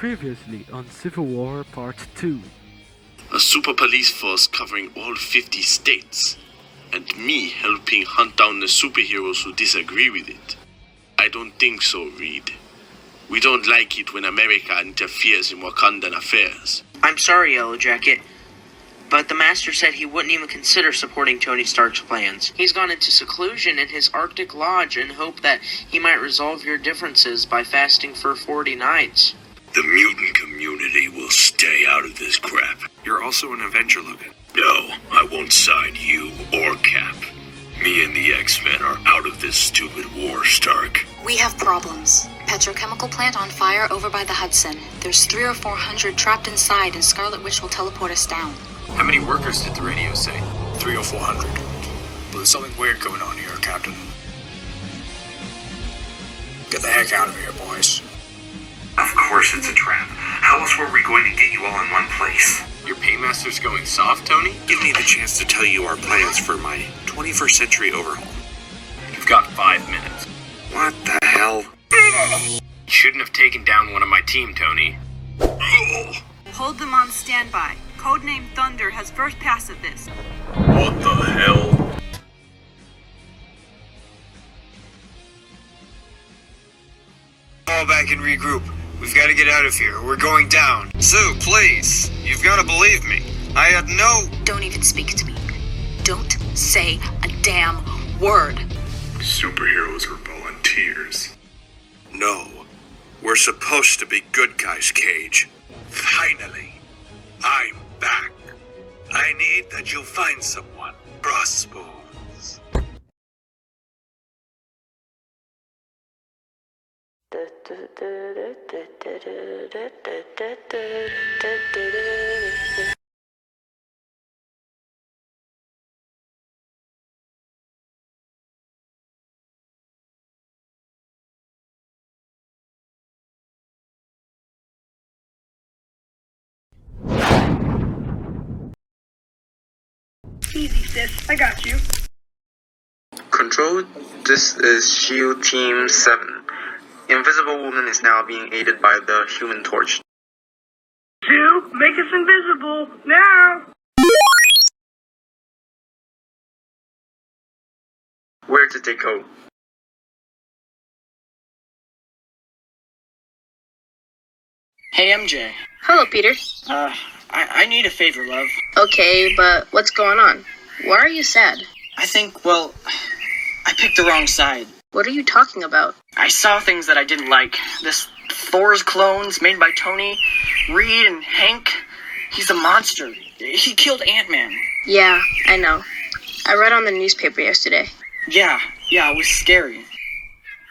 Previously on Civil War Part 2. A super police force covering all 50 states, and me helping hunt down the superheroes who disagree with it. I don't think so, Reed. We don't like it when America interferes in Wakandan affairs. I'm sorry, Yellow Jacket, but the Master said he wouldn't even consider supporting Tony Stark's plans. He's gone into seclusion in his Arctic lodge in hope that he might resolve your differences by fasting for 40 nights. The mutant community will stay out of this crap. You're also an Avenger, Logan. No, I won't sign you or Cap. Me and the X-Men are out of this stupid war, Stark. We have problems. Petrochemical plant on fire over by the Hudson. There's 300 or 400 trapped inside, and Scarlet Witch will teleport us down. How many workers did the radio say? 300 or 400. But there's something weird going on here, Captain. Get the heck out of here, boys. Of course it's a trap. How else were we going to get you all in one place? Your paymaster's going soft, Tony? Give me the chance to tell you our plans for my 21st century overhaul. You've got 5 minutes. What the hell? Shouldn't have taken down one of my team, Tony. Hold them on standby. Codename Thunder has first pass at this. What the hell? Fall back and regroup. We've got to get out of here. We're going down. Sue, please. You've got to believe me. I had no... Don't even speak to me. Don't say a damn word. Superheroes are volunteers. No. We're supposed to be good guys, Cage. Finally. I'm back. I need that you find someone. Crossbones. Easy, sis. I got you. Control, this is SHIELD Team 7. Invisible Woman is now being aided by the Human Torch. 2, make us invisible, now! Where did they go? Hey, MJ. Hello, Peter. I need a favor, love. Okay, but what's going on? Why are you sad? I think, well, I picked the wrong side. What are you talking about? I saw things that I didn't like. This Thor's clones made by Tony, Reed, and Hank. He's a monster. He killed Ant-Man. Yeah, I know. I read on the newspaper yesterday. Yeah, it was scary.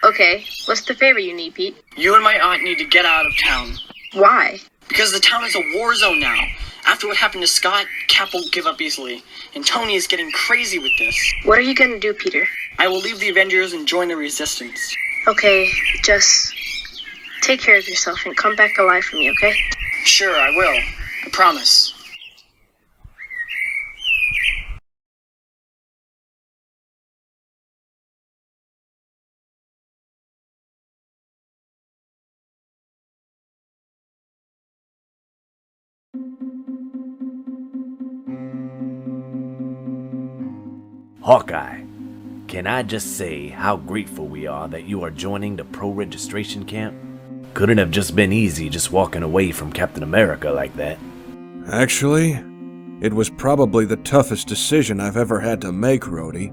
Okay, what's the favor you need, Pete? You and my aunt need to get out of town. Why? Because the town is a war zone now. After what happened to Scott, Cap won't give up easily. And Tony is getting crazy with this. What are you gonna do, Peter? I will leave the Avengers and join the Resistance. Okay, just take care of yourself and come back alive for me, okay? Sure, I will. I promise. Hawkeye, can I just say how grateful we are that you are joining the pro-registration camp? Couldn't have just been easy just walking away from Captain America like that. Actually, it was probably the toughest decision I've ever had to make, Rhodey.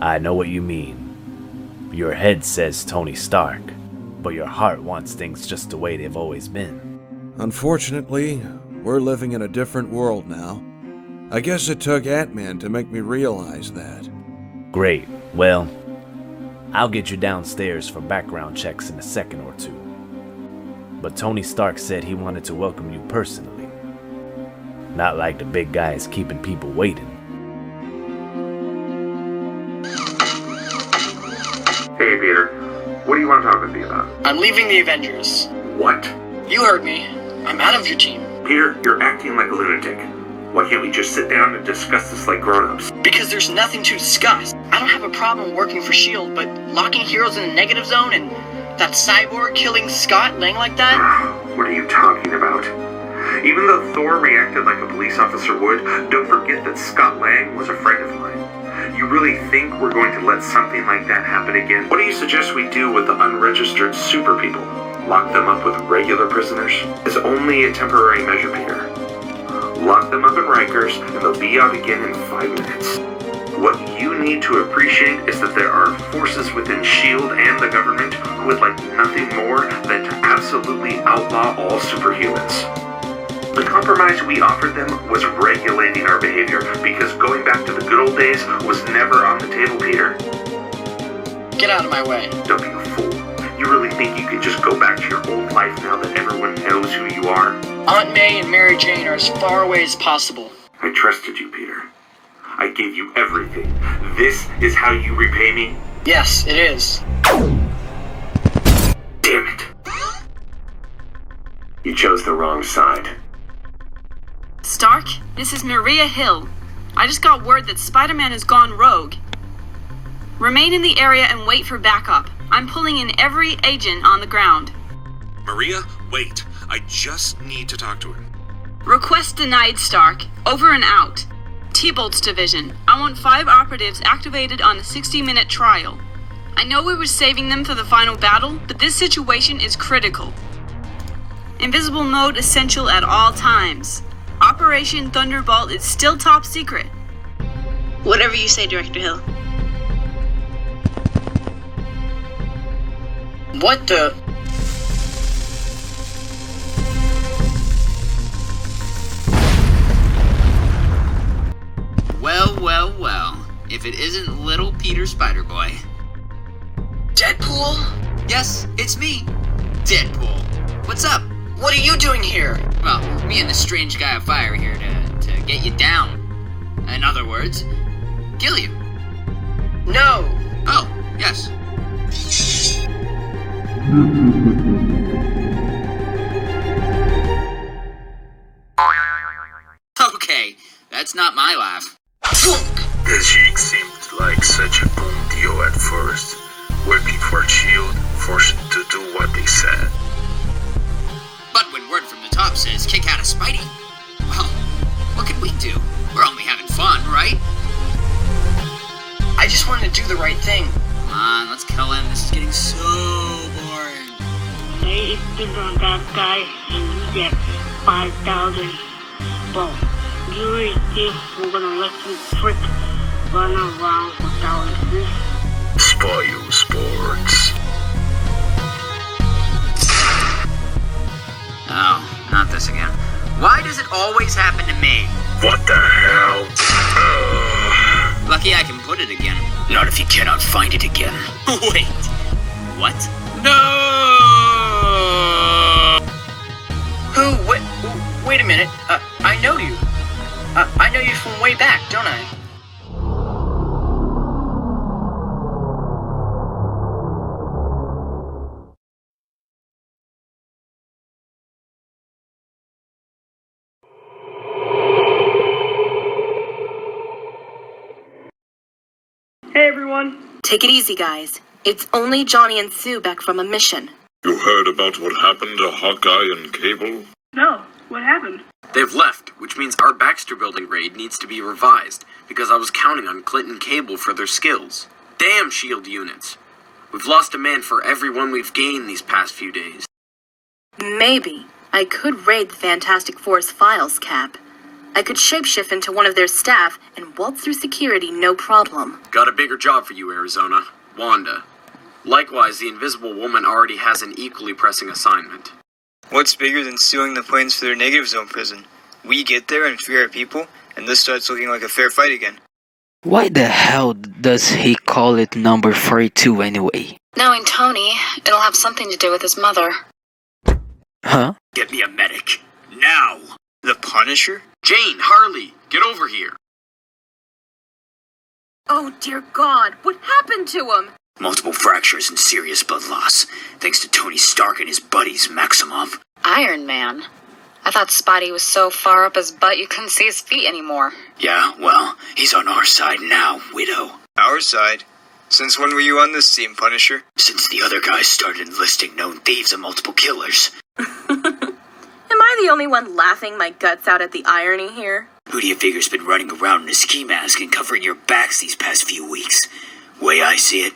I know what you mean. Your head says Tony Stark, but your heart wants things just the way they've always been. Unfortunately, we're living in a different world now. I guess it took Ant-Man to make me realize that. Great. Well, I'll get you downstairs for background checks in a second or two. But Tony Stark said he wanted to welcome you personally. Not like the big guys keeping people waiting. Hey, Peter. What do you want to talk with me about? I'm leaving the Avengers. What? You heard me. I'm out of your team. Peter, you're acting like a lunatic. Why can't we just sit down and discuss this like grown-ups? Because there's nothing to discuss. I don't have a problem working for S.H.I.E.L.D., but locking heroes in the negative zone, and That cyborg killing Scott Lang like that? What are you talking about? Even though Thor reacted like a police officer would, don't forget that Scott Lang was a friend of mine. You really think we're going to let something like that happen again? What do you suggest we do with the unregistered super people? Lock them up with regular prisoners? It's only a temporary measure, Peter. Lock them up in Rikers, and they'll be out again in 5 minutes. What you need to appreciate is that there are forces within S.H.I.E.L.D. and the government who would like nothing more than to absolutely outlaw all superhumans. The compromise we offered them was regulating our behavior, because going back to the good old days was never on the table, Peter. Get out of my way. Don't be a fool. You really think you can just go back to your old life now that everyone knows who you are? Aunt May and Mary Jane are as far away as possible. I trusted you, Peter. I gave you everything. This is how you repay me? Yes, it is. Damn it. You chose the wrong side. Stark, this is Maria Hill. I just got word that Spider-Man has gone rogue. Remain in the area and wait for backup. I'm pulling in every agent on the ground. Maria, wait. I just need to talk to her. Request denied, Stark. Over and out. T-Bolt's division. I want 5 operatives activated on a 60-minute trial. I know we were saving them for the final battle, but this situation is critical. Invisible mode essential at all times. Operation Thunderbolt is still top secret. Whatever you say, Director Hill. What the... Well, well, well. If it isn't little Peter Spider-Boy. Deadpool? Yes, it's me. Deadpool. What's up? What are you doing here? Well, me and the strange guy of fire are here to get you down. In other words, kill you. No. Oh, yes. Okay, that's not my laugh. The Sheik seemed like such a boom deal at first. Working for S.H.I.E.L.D., forced to do what they said. But when word from the top says kick out a Spidey, well, what can we do? We're only having fun, right? I just wanted to do the right thing. Come on, let's kill him. This is getting so boring. Lay it on that guy and you get 5,000 bucks. You really think we're gonna let you freak run around without this? Spoil sports. Oh, not this again. Why does it always happen to me? What the hell? Lucky I can put it again. Not if you cannot find it again. Wait. What? No! Who? Wait a minute. I know you. I know you from way back, don't I? Hey everyone. Take it easy, guys. It's only Johnny and Sue back from a mission. You heard about what happened to Hawkeye and Cable? No, what happened? They've left, which means our Baxter Building raid needs to be revised, because I was counting on Clint and Cable for their skills. Damn S.H.I.E.L.D. units. We've lost a man for everyone we've gained these past few days. Maybe. I could raid the Fantastic Four's files, Cap. I could shapeshift into one of their staff and waltz through security no problem. Got a bigger job for you, Arizona. Wanda. Likewise, the Invisible Woman already has an equally pressing assignment. What's bigger than stealing the planes for their negative zone prison? We get there and free our people, and this starts looking like a fair fight again. Why the hell does he call it number 42 anyway? Knowing Tony, it'll have something to do with his mother. Huh? Get me a medic. Now! The Punisher? Jane, Harley, get over here. Oh dear God, what happened to him? Multiple fractures and serious blood loss, thanks to Tony Stark and his buddies Maximov. Iron Man? I thought Spidey was so far up his butt you couldn't see his feet anymore. Yeah, well, he's on our side now, widow. Our side? Since when were you on this team, Punisher? Since the other guys started enlisting known thieves and multiple killers. Am I the only one laughing my guts out at the irony here? Who do you figure's been running around in a ski mask and covering your backs these past few weeks? Way I see it,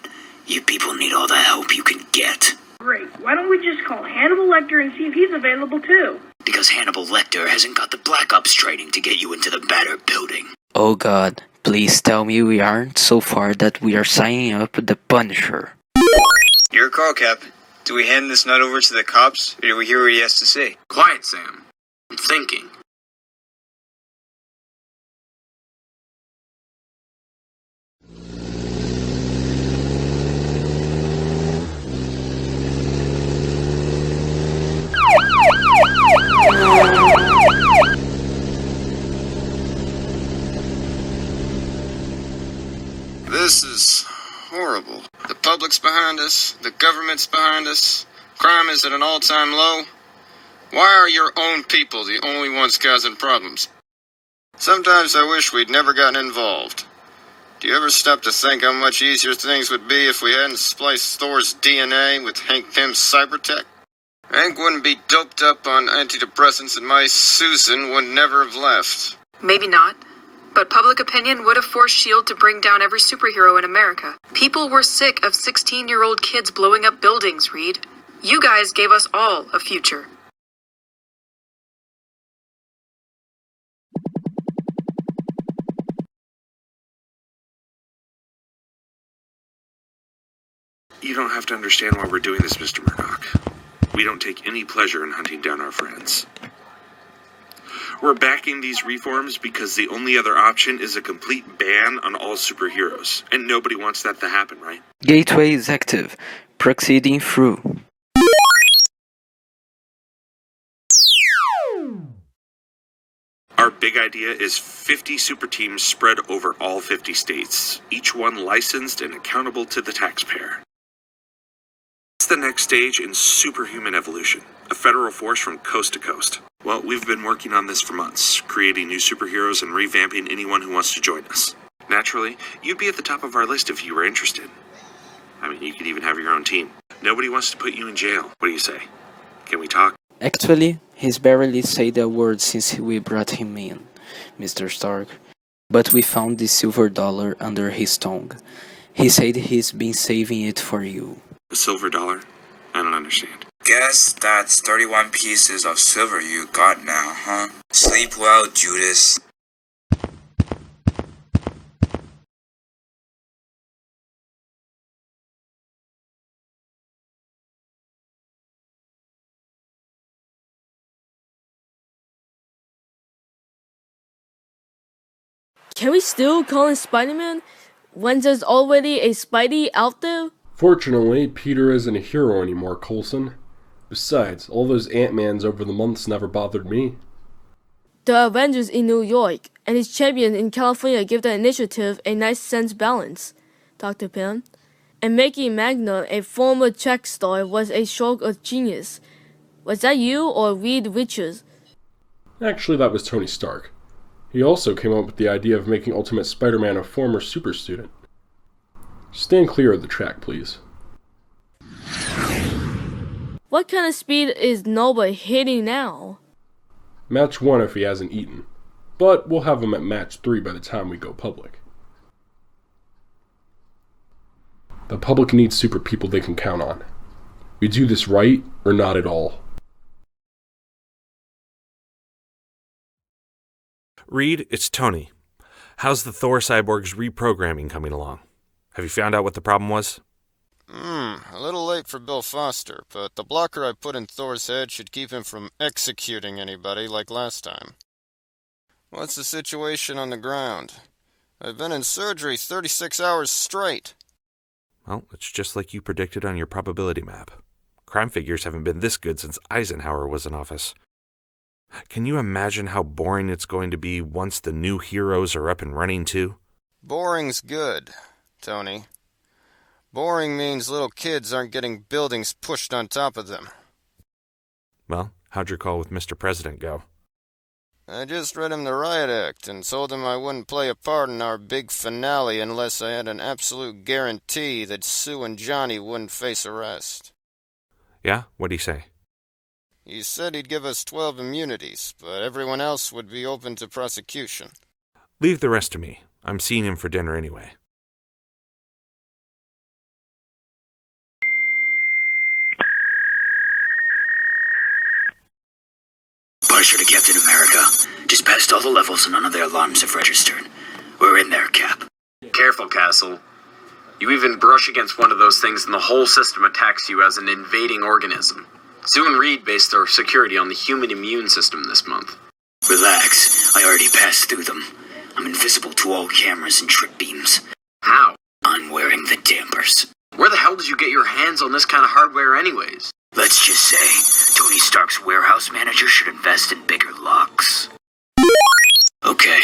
you people need all the help you can get. Great. Why don't we just call Hannibal Lecter and see if he's available too? Because Hannibal Lecter hasn't got the Black Ops training to get you into the Banner building. Oh god, please tell me we aren't so far that we are signing up the Punisher. Your call, Cap. Do we hand this nut over to the cops, or do we hear what he has to say? Quiet, Sam. I'm thinking. This is horrible. The public's behind us, the government's behind us, crime is at an all-time low. Why are your own people the only ones causing problems? Sometimes I wish we'd never gotten involved. Do you ever stop to think how much easier things would be if we hadn't spliced Thor's DNA with Hank Pym's cybertech? Hank wouldn't be doped up on antidepressants and my Susan would never have left. Maybe not. But public opinion would have forced S.H.I.E.L.D. to bring down every superhero in America. People were sick of 16-year-old kids blowing up buildings, Reed. You guys gave us all a future. You don't have to understand why we're doing this, Mr. Murdoch. We don't take any pleasure in hunting down our friends. We're backing these reforms because the only other option is a complete ban on all superheroes. And nobody wants that to happen, right? Gateway is active. Proceeding through. Our big idea is 50 super teams spread over all 50 states, each one licensed and accountable to the taxpayer. It's the next stage in superhuman evolution, a federal force from coast to coast. Well, we've been working on this for months, creating new superheroes and revamping anyone who wants to join us. Naturally, you'd be at the top of our list if you were interested. I mean, you could even have your own team. Nobody wants to put you in jail. What do you say? Can we talk? Actually, he's barely said a word since we brought him in, Mr. Stark. But we found the silver dollar under his tongue. He said he's been saving it for you. A silver dollar? I don't understand. Guess that's 31 pieces of silver you got now, huh? Sleep well, Judas. Can we still call him Spider-Man when there's already a Spidey out there? Fortunately, Peter isn't a hero anymore, Coulson. Besides, all those Ant-Mans over the months never bothered me. The Avengers in New York and his champion in California give the initiative a nice sense balance, Dr. Pym. And making Magna a former Czech star was a stroke of genius. Was that you or Reed Richards? Actually, that was Tony Stark. He also came up with the idea of making Ultimate Spider-Man a former super student. Stand clear of the track, please. What kind of speed is Nova hitting now? Match 1 if he hasn't eaten. But we'll have him at match 3 by the time we go public. The public needs super people they can count on. We do this right or not at all. Reed, it's Tony. How's the Thor cyborg's reprogramming coming along? Have you found out what the problem was? A little late for Bill Foster, but the blocker I put in Thor's head should keep him from executing anybody like last time. What's the situation on the ground? I've been in surgery 36 hours straight. Well, it's just like you predicted on your probability map. Crime figures haven't been this good since Eisenhower was in office. Can you imagine how boring it's going to be once the new heroes are up and running too? Boring's good, Tony. Boring means little kids aren't getting buildings pushed on top of them. Well, how'd your call with Mr. President go? I just read him the riot act and told him I wouldn't play a part in our big finale unless I had an absolute guarantee that Sue and Johnny wouldn't face arrest. Yeah? What'd he say? He said he'd give us 12 immunities, but everyone else would be open to prosecution. Leave the rest to me. I'm seeing him for dinner anyway. Partial to Captain America. Just passed all the levels and none of their alarms have registered. We're in there, Cap. Careful, Castle. You even brush against one of those things and the whole system attacks you as an invading organism. Sue and Reed based their security on the human immune system this month. Relax. I already passed through them. I'm invisible to all cameras and trip beams. How? I'm wearing the dampers. Where the hell did you get your hands on this kind of hardware anyways? Let's just say, Tony Stark's warehouse manager should invest in bigger locks. Okay,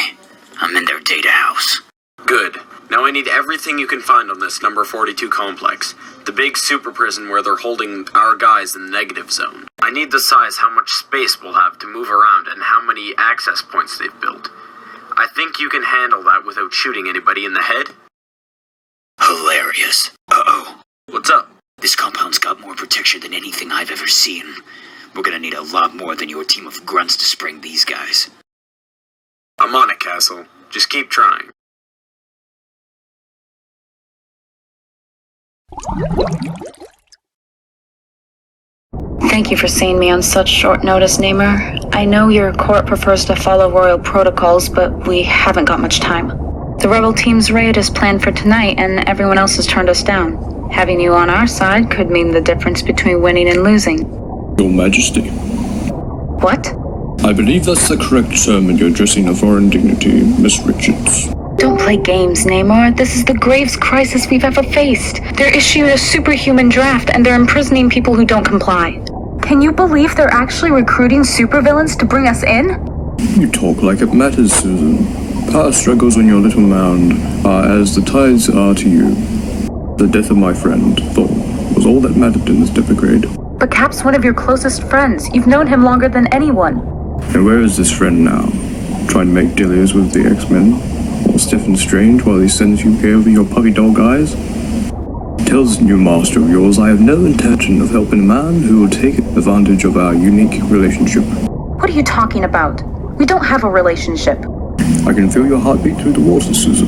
I'm in their data house. Good. Now I need everything you can find on this number 42 complex. The big super prison where they're holding our guys in the negative zone. I need the size, how much space we'll have to move around, and how many access points they've built. I think you can handle that without shooting anybody in the head. Hilarious. Uh-oh. What's up? This compound's got more protection than anything I've ever seen. We're gonna need a lot more than your team of grunts to spring these guys. I'm on it, Castle. Just keep trying. Thank you for seeing me on such short notice, Namor. I know your court prefers to follow royal protocols, but we haven't got much time. The rebel team's raid is planned for tonight, and everyone else has turned us down. Having you on our side could mean the difference between winning and losing. Your Majesty. What? I believe that's the correct term in your addressing a foreign dignity, Miss Richards. Don't play games, Namor. This is the gravest crisis we've ever faced. They're issued a superhuman draft, and they're imprisoning people who don't comply. Can you believe they're actually recruiting supervillains to bring us in? You talk like it matters, Susan. Power struggles on your little mound are as the tides are to you. The death of my friend, Thor, was all that mattered in this difficult grade. But Cap's one of your closest friends. You've known him longer than anyone. And where is this friend now? Trying to make dealers with the X-Men? Or stiff and strange while he sends you here with your puppy dog eyes? Tell this new master of yours I have no intention of helping a man who will take advantage of our unique relationship. What are you talking about? We don't have a relationship. I can feel your heartbeat through the water, Susan.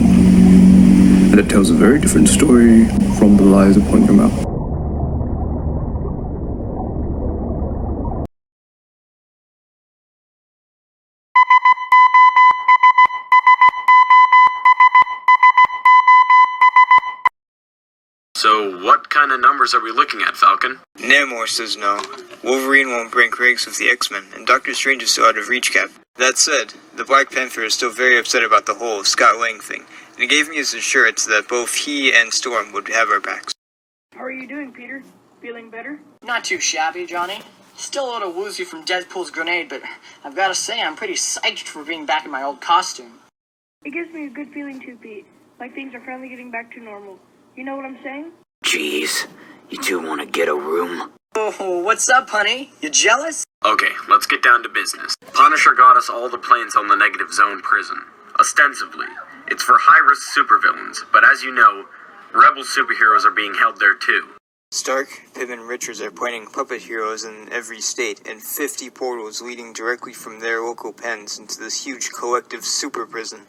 And it tells a very different story from the lies upon your mouth. So, what kind of numbers are we looking at, Falcon? Namor says no. Wolverine won't break ranks with the X-Men, and Doctor Strange is still out of reach, Cap. That said, the Black Panther is still very upset about the whole Scott Lang thing, and he gave me his assurance that both he and Storm would have our backs. How are you doing, Peter? Feeling better? Not too shabby, Johnny. Still a little woozy from Deadpool's grenade, but I've got to say I'm pretty psyched for being back in my old costume. It gives me a good feeling too, Pete. Like things are finally getting back to normal. You know what I'm saying? Jeez, you two want to get a room? Oh, what's up, honey? You jealous? Okay, let's get down to business. Punisher got us all the planes on the negative zone prison. Ostensibly, it's for high-risk supervillains, but as you know, rebel superheroes are being held there too. Stark, Pym, and Richards are pointing puppet heroes in every state, and 50 portals leading directly from their local pens into this huge collective super prison.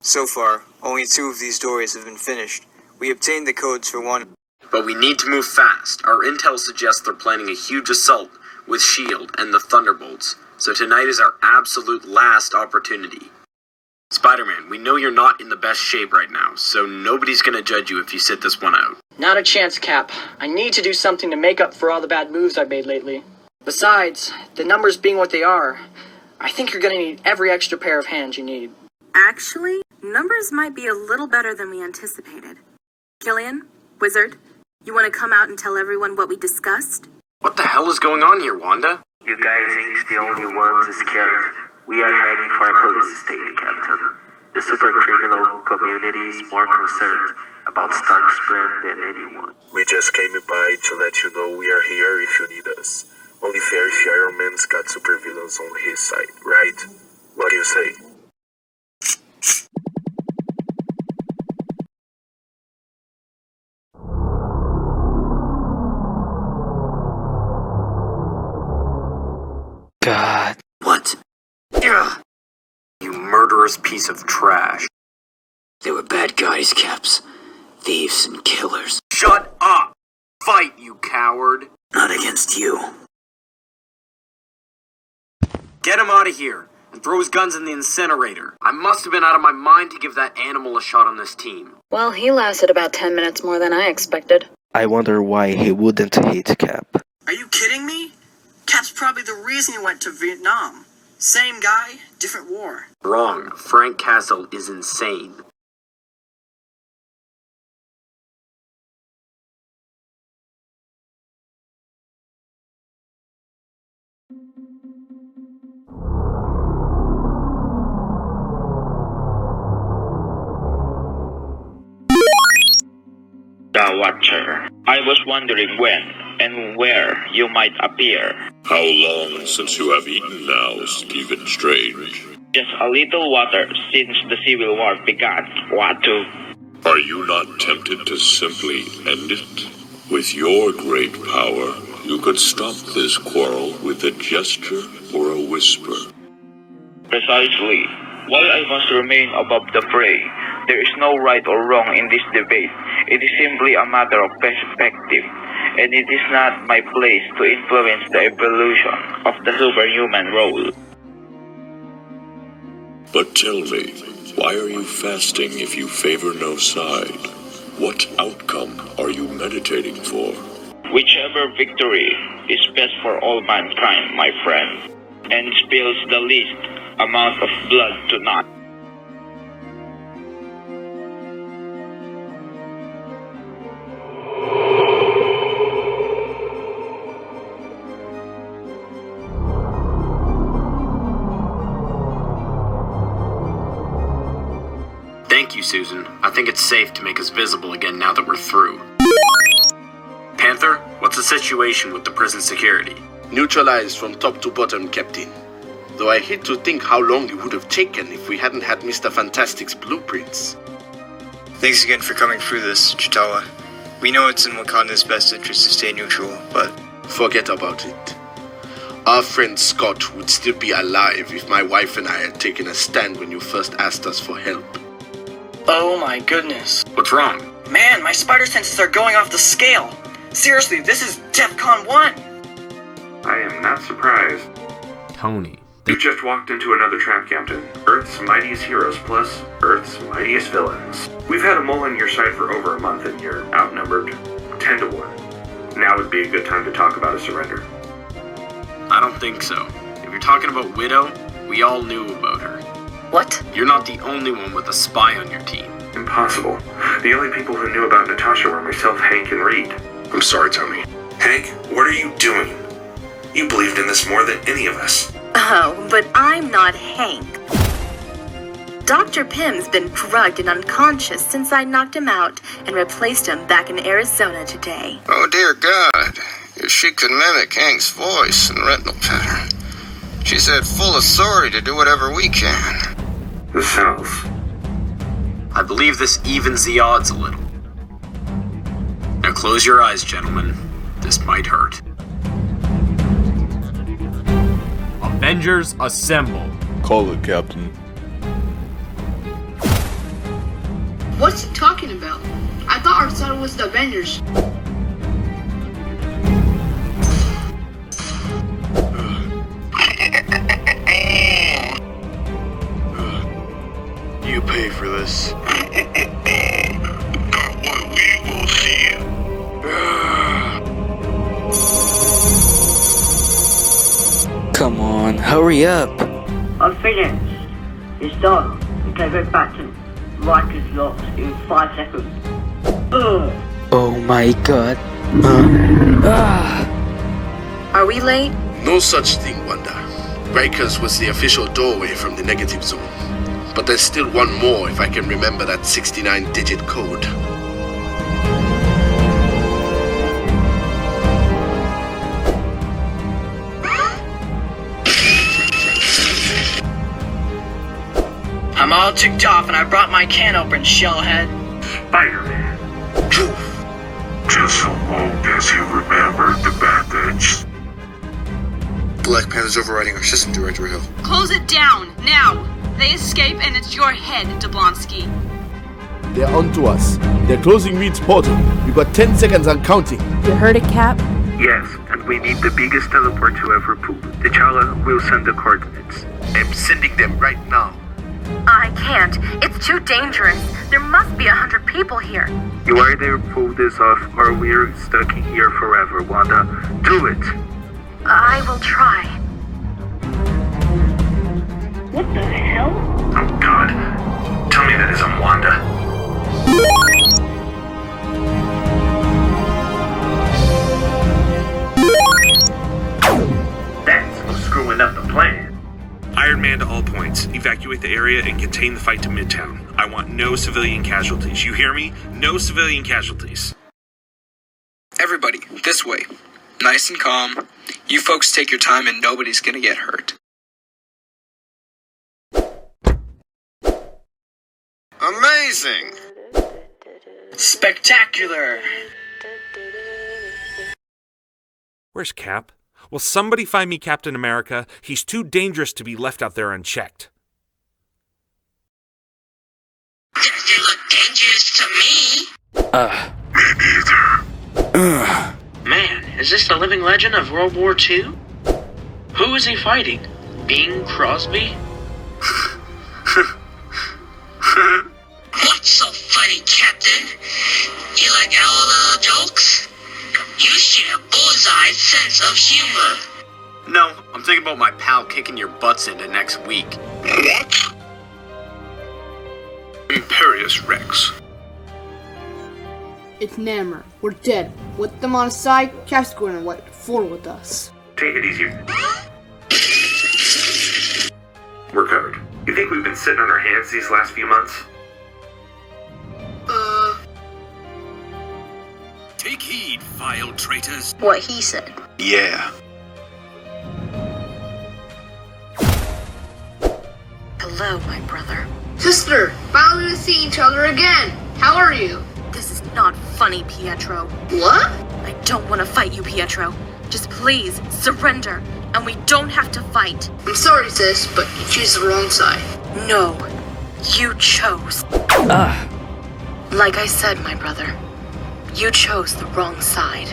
So far, only 2 of these doors have been finished. We obtained the codes for one. But we need to move fast. Our intel suggests they're planning a huge assault with S.H.I.E.L.D. and the Thunderbolts, so tonight is our absolute last opportunity. Spider-Man, we know you're not in the best shape right now, so nobody's gonna judge you if you sit this one out. Not a chance, Cap. I need to do something to make up for all the bad moves I've made lately. Besides, the numbers being what they are, I think you're gonna need every extra pair of hands you need. Actually, numbers might be a little better than we anticipated. Killian, Wizard, you want to come out and tell everyone what we discussed? What the hell is going on here, Wanda? You guys ain't the only ones scared. We are heading for a police state, Captain. The super criminal community is more concerned about Stark's plan than anyone. We just came by to let you know we are here if you need us. Only fair if Iron Man's got supervillains on his side, right? What do you say? God. What? You murderous piece of trash. They were bad guys, Caps. Thieves and killers. Shut up! Fight, you coward! Not against you. Get him out of here, and throw his guns in the incinerator. I must have been out of my mind to give that animal a shot on this team. Well, he lasted about 10 minutes more than I expected. I wonder why he wouldn't hate Cap. Are you kidding me? Cap's probably the reason he went to Vietnam. Same guy, different war. Wrong. Frank Castle is insane. The Watcher. I was wondering when and where you might appear. How long since you have eaten now, Stephen Strange? Just a little water since the Civil War began, Watu. Are you not tempted to simply end it? With your great power, you could stop this quarrel with a gesture or a whisper. Precisely. While I must remain above the fray, there is no right or wrong in this debate. It is simply a matter of perspective, and it is not my place to influence the evolution of the superhuman role. But tell me, why are you fasting if you favor no side? What outcome are you meditating for? Whichever victory is best for all mankind, my friend, and spills the least amount of blood tonight. Thank you, Susan. I think it's safe to make us visible again now that we're through. Panther, what's the situation with the prison security? Neutralized from top to bottom, Captain. Though I hate to think how long it would have taken if we hadn't had Mr. Fantastic's blueprints. Thanks again for coming through this, Chitawa. We know it's in Wakanda's best interest to stay neutral, but... Forget about it. Our friend Scott would still be alive if my wife and I had taken a stand when you first asked us for help. Oh my goodness. What's wrong? Man, my spider senses are going off the scale. Seriously, this is DEFCON 1. I am not surprised. Tony. You just walked into another trap, Captain. Earth's mightiest heroes plus Earth's mightiest villains. We've had a mole on your side for over a month and you're outnumbered 10 to 1. Now would be a good time to talk about a surrender. I don't think so. If you're talking about Widow, we all knew about her. What? You're not the only one with a spy on your team. Impossible. The only people who knew about Natasha were myself, Hank, and Reed. I'm sorry, Tony. Hank, what are you doing? You believed in this more than any of us. Oh, but I'm not Hank. Dr. Pym's been drugged and unconscious since I knocked him out and replaced him back in Arizona today. Oh dear God, if she could mimic Hank's voice and retinal pattern, she's had full authority to do whatever we can. The cells. I believe this evens the odds a little. Now close your eyes, gentlemen. This might hurt. Avengers assemble. Call it, Captain. What's he talking about? I thought our side was the Avengers. You pay for this. Come on, hurry up. I'm finished. It's done. You can go back to Riker's locked in 5 seconds. Ugh. Oh my god. Are we late? No such thing, Wanda. Rikers was the official doorway from the negative zone. But there's still one more if I can remember that 69-digit code. I'm all ticked off and I brought my can open, shellhead. Spider-Man. Just so long as you remember the bandage. Black Panther's overriding our system, Director Hill. Close it down, now! They escape and it's your head, Jablonski. They're onto us. They're closing Reed's portal. We've got 10 seconds and counting. You heard it, Cap? Yes, and we need the biggest teleport to ever poop. T'Challa will send the coordinates. I'm sending them right now. I can't. It's too dangerous. There must be 100 people here. You either pull this off or we're stuck in here forever, Wanda. Do it! I will try. What the hell? Oh god. Tell me that isn't Wanda. That's what's screwing up the plan. Iron Man to all points. Evacuate the area and contain the fight to Midtown. I want no civilian casualties. You hear me? No civilian casualties. Everybody, this way. Nice and calm. You folks take your time and nobody's gonna get hurt. Amazing! Spectacular! Where's Cap? Will somebody find me Captain America? He's too dangerous to be left out there unchecked. Does it look dangerous to me? Man, is this the living legend of World War II? Who is he fighting? Bing Crosby? What's so funny, Captain? You like our little jokes? You share Bullseye's sense of humor. No, I'm thinking about my pal kicking your butts into next week. What? Imperious Rex. It's Namor. We're dead. With them on his side, Cap's going to wipe the floor with us. Take it easy. We're covered. You think we've been sitting on our hands these last few months? Take heed, vile traitors. What he said. Yeah. Hello, my brother. Sister, finally to see each other again. How are you? This is not funny, Pietro. What? I don't want to fight you, Pietro. Just please, surrender, and we don't have to fight. I'm sorry, sis, but you chose the wrong side. No, you chose. Like I said, my brother, you chose the wrong side.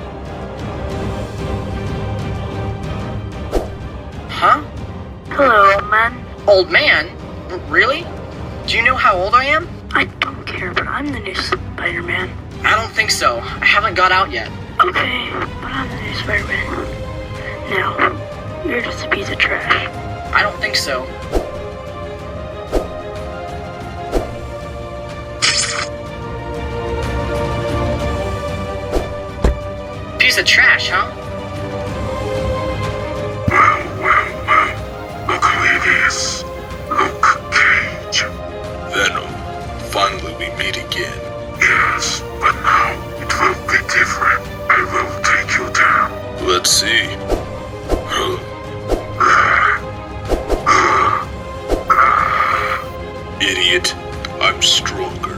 Huh? Hello, old man. Old man? Really? Do you know how old I am? I don't care, but I'm the new Spider-Man. I don't think so. I haven't got out yet. Okay, but I'm the new Spider-Man. Now, you're just a piece of trash. I don't think so. Piece of trash, huh? Look who it is. Luke Cage. Venom, finally we meet again. Yes, but now it will be different. I will take you down. Let's see. Idiot, I'm stronger.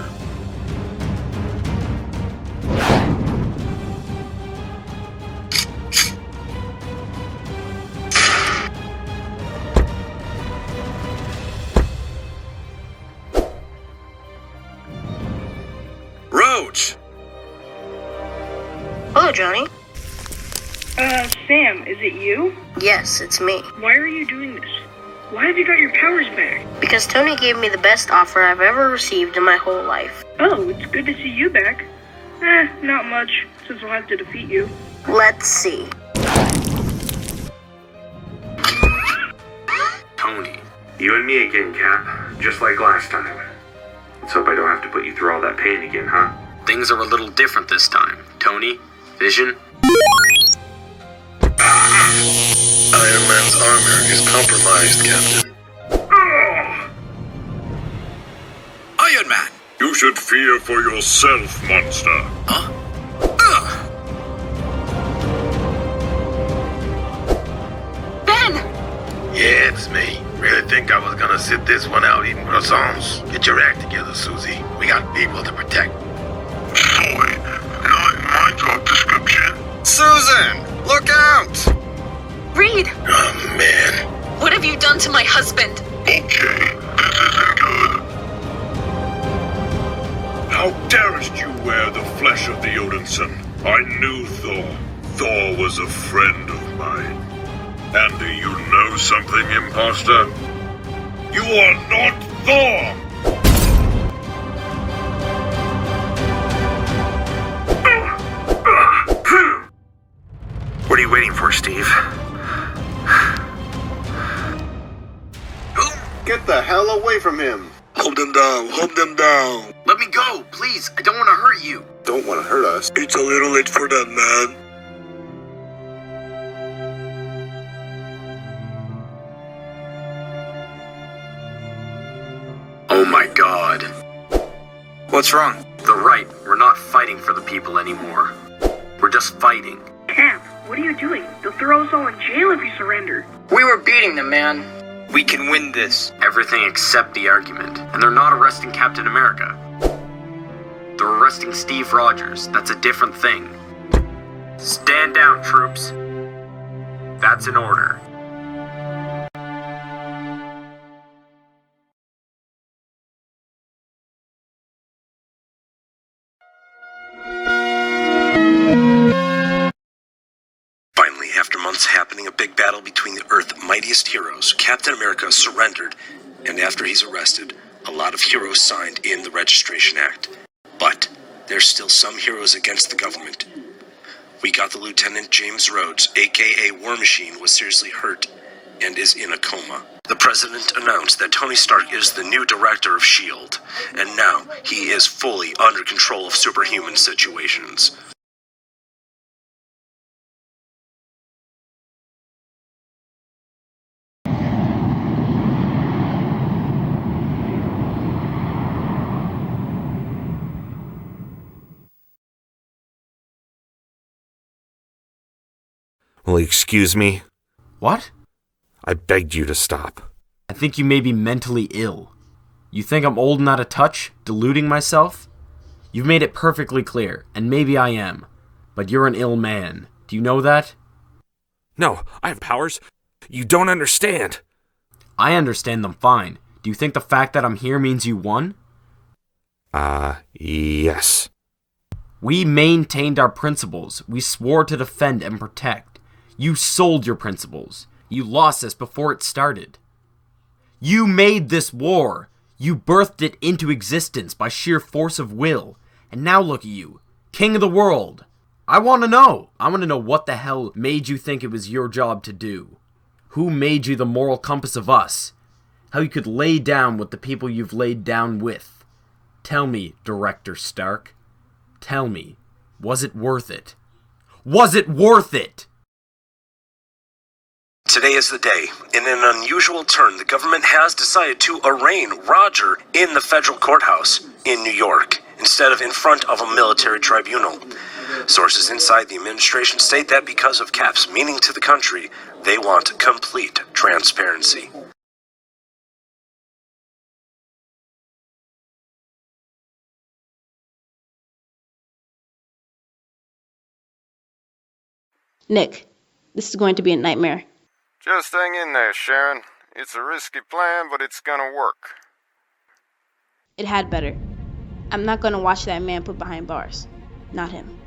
Roach! Hello, Johnny. Sam, is it you? Yes, it's me. Why are you doing this? Why have you got your powers back? Because Tony gave me the best offer I've ever received in my whole life. Oh, it's good to see you back. Not much, since I'll have to defeat you. Let's see. Tony. You and me again, Cap. Just like last time. Let's hope I don't have to put you through all that pain again, huh? Things are a little different this time. Tony? Vision? Iron Man's armor is compromised, Captain. Iron Man! You should fear for yourself, monster. Huh? Ben! Yeah, it's me. Really think I was gonna sit this one out eating croissants? Get your act together, Susie. We got people to protect. Boy, not my job description. Susan, look out! Reed! Oh, man. What have you done to my husband? Okay, this isn't good. How darest you wear the flesh of the Odinson? I knew Thor. Thor was a friend of mine. And do you know something, imposter? You are not Thor! What are you waiting for, Steve? Get the hell away from him! Hold them down, hold them down. Let me go, please. I don't want to hurt you. Don't want to hurt us. It's a little late for that, man. Oh my god. What's wrong? The right. We're not fighting for the people anymore. We're just fighting. Cap, what are you doing? They'll throw us all in jail if you surrender. We were beating them, man. We can win this. Everything except the argument. And they're not arresting Captain America. They're arresting Steve Rogers. That's a different thing. Stand down, troops. That's an order. Finally, after months happening a big battle between the Earth's mightiest heroes, Captain America surrendered, and after he's arrested, a lot of heroes signed in the Registration Act. But there's still some heroes against the government. We got the Lieutenant James Rhodes, aka War Machine, was seriously hurt and is in a coma. The president announced that Tony Stark is the new director of S.H.I.E.L.D., and now he is fully under control of superhuman situations. Will you excuse me? What? I begged you to stop. I think you may be mentally ill. You think I'm old and out of touch, deluding myself? You've made it perfectly clear, and maybe I am. But you're an ill man. Do you know that? No, I have powers. You don't understand. I understand them fine. Do you think the fact that I'm here means you won? Yes. We maintained our principles. We swore to defend and protect. You sold your principles. You lost us before it started. You made this war. You birthed it into existence by sheer force of will. And now look at you, king of the world. I want to know. I want to know what the hell made you think it was your job to do. Who made you the moral compass of us? How you could lay down with the people you've laid down with. Tell me, Director Stark. Tell me, was it worth it? Was it worth it? Today is the day. In an unusual turn, the government has decided to arraign Roger in the federal courthouse in New York, instead of in front of a military tribunal. Sources inside the administration state that because of Cap's meaning to the country, they want complete transparency. Nick, this is going to be a nightmare. Just hang in there, Sharon. It's a risky plan, but it's gonna work. It had better. I'm not going to watch that man put behind bars. Not him.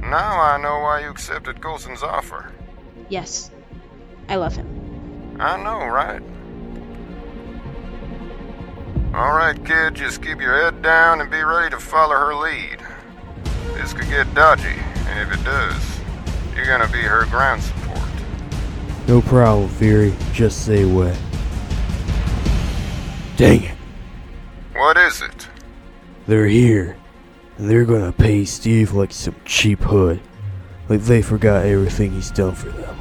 Now I know why you accepted Coulson's offer. Yes, I love him. I know, right? Alright, kid, just keep your head down and be ready to follow her lead. This could get dodgy, and if it does, you're gonna be her ground support. No problem, Fury. Just say what. Dang it. What is it? They're here. And they're gonna pay Steve like some cheap hood. Like they forgot everything he's done for them.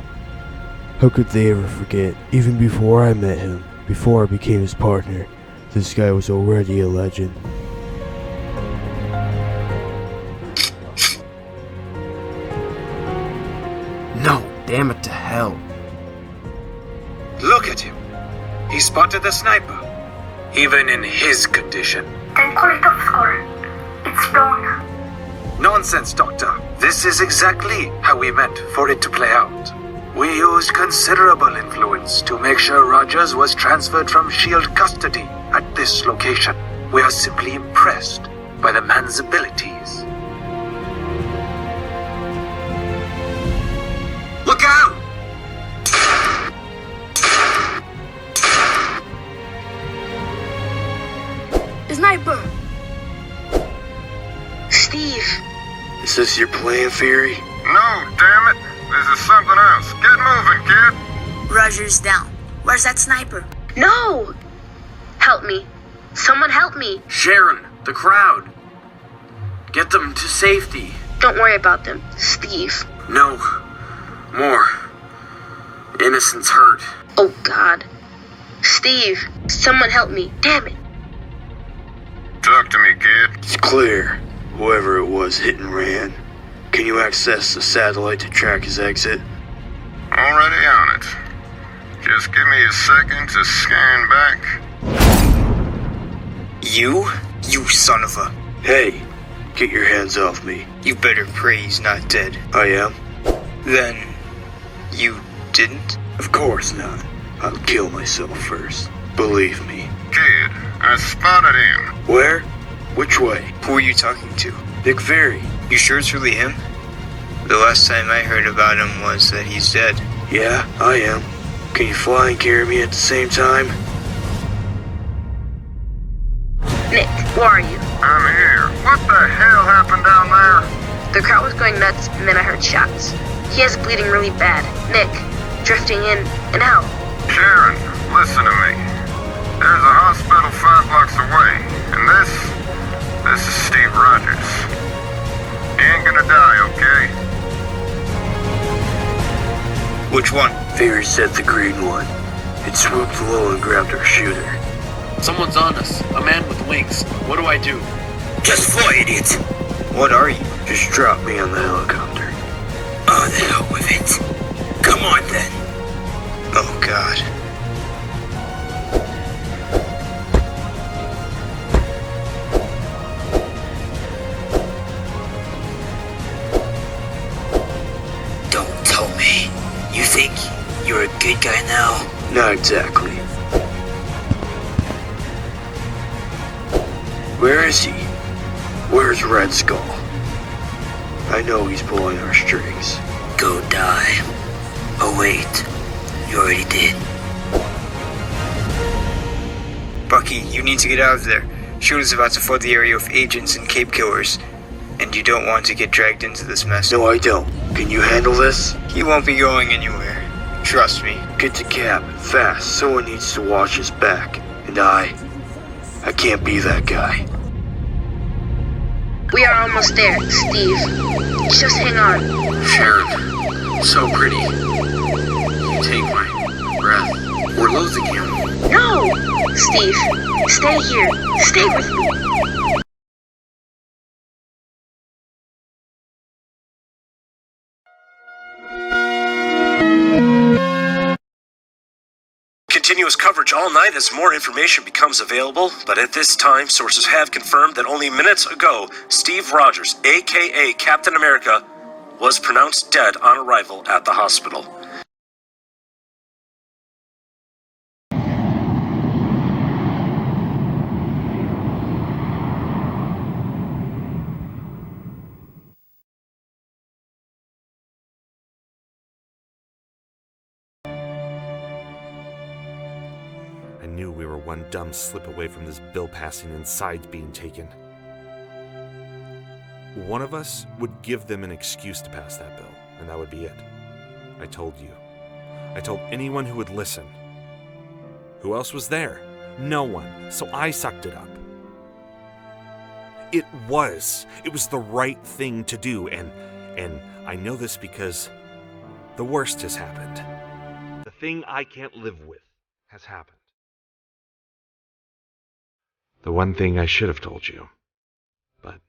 How could they ever forget? Even before I met him, before I became his partner, this guy was already a legend. No, damn it to hell. Look at him. He spotted the sniper, even in his condition. Then call it off, Scar. It's done. Nonsense, Doctor. This is exactly how we meant for it to play out. We used considerable influence to make sure Rogers was transferred from S.H.I.E.L.D. custody at this location. We are simply impressed by the man's abilities. Look out! Sniper! Steve! Is this your plan, Fury? No, damn it. This is something else. Get moving, kid. Roger's down. Where's that sniper? No! Help me. Someone help me. Sharon, the crowd. Get them to safety. Don't worry about them, Steve. No. More. Innocents hurt. Oh, God. Steve, someone help me. Damn it. Talk to me, kid. It's clear. Whoever it was hit and ran. Can you access the satellite to track his exit? Already on it. Just give me a second to scan back. You son of a... Hey, get your hands off me. You better pray he's not dead. I am? Then... you didn't? Of course not. I'll kill myself first. Believe me. Kid, I spotted him. Where? Which way? Who are you talking to? Nick Fury. You sure it's really him? The last time I heard about him was that he's dead. Yeah, I am. Can you fly and carry me at the same time? Nick, where are you? I'm here. What the hell happened down there? The crowd was going nuts, and then I heard shots. He is bleeding really bad. Nick, drifting in and out. Sharon, listen to me. There's a hospital 5 blocks away, and this is Steve Rogers. He ain't gonna die, okay? Which one? Fury said the green one. It swooped low and grabbed our shooter. Someone's on us. A man with wings. What do I do? Just fly, idiot! What are you? Just drop me on the helicopter. Oh, the hell with it. Come on, then. Oh, God. Don't tell me. You think you're a good guy now? Not exactly. Where is he? Where's Red Skull? I know he's pulling our strings. Go die. Oh wait, you already did. Bucky, you need to get out of there. S.H.I.E.L.D. is about to flood the area with agents and cape killers. And you don't want to get dragged into this mess. No, I don't. Can you handle this? He won't be going anywhere. Trust me. Get to Kyp, fast. Someone needs to watch his back. And I can't be that guy. We are almost there, Steve. Just hang on. Sharon, so pretty. You take my breath. We're losing him. No! Steve, stay here. Stay with me. Continuous coverage all night as more information becomes available, but at this time, sources have confirmed that only minutes ago, Steve Rogers, aka Captain America, was pronounced dead on arrival at the hospital. I knew we were one dumb slip away from this bill passing and sides being taken. One of us would give them an excuse to pass that bill, and that would be it. I told you. I told anyone who would listen. Who else was there? No one, so I sucked it up. It was the right thing to do, and I know this because the worst has happened. The thing I can't live with has happened. The one thing I should have told you, but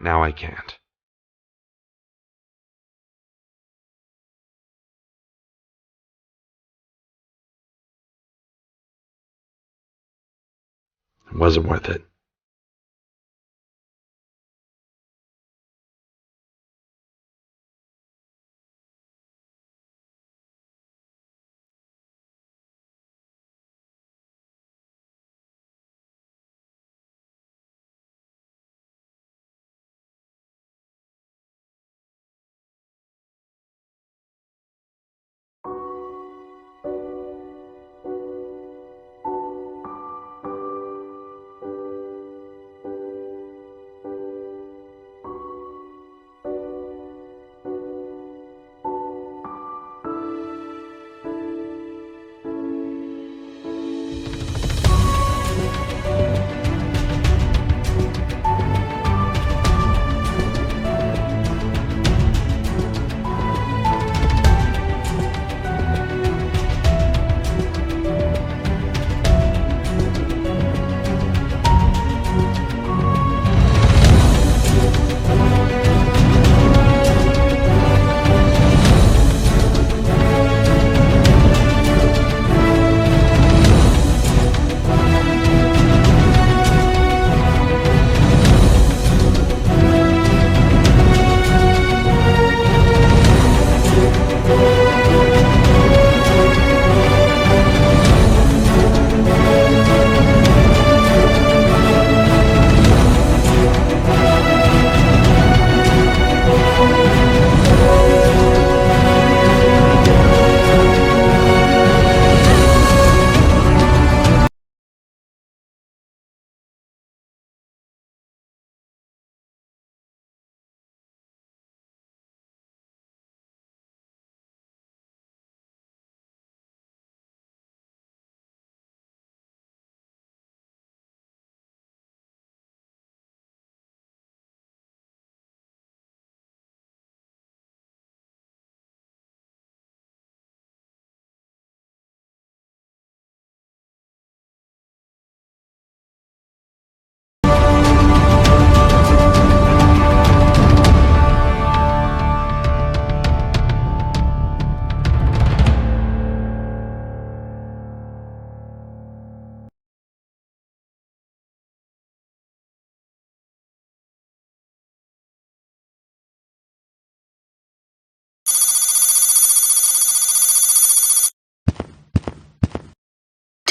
now I can't. It wasn't worth it.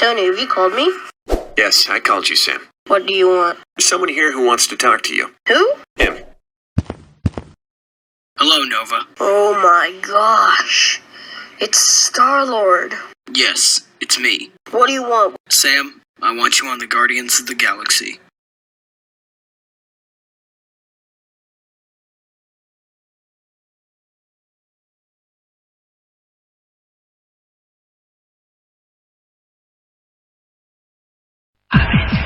Tony, have you called me? Yes, I called you, Sam. What do you want? There's someone here who wants to talk to you. Who? Him. Hello, Nova. Oh my gosh. It's Star-Lord. Yes, it's me. What do you want? Sam, I want you on the Guardians of the Galaxy. Avengers.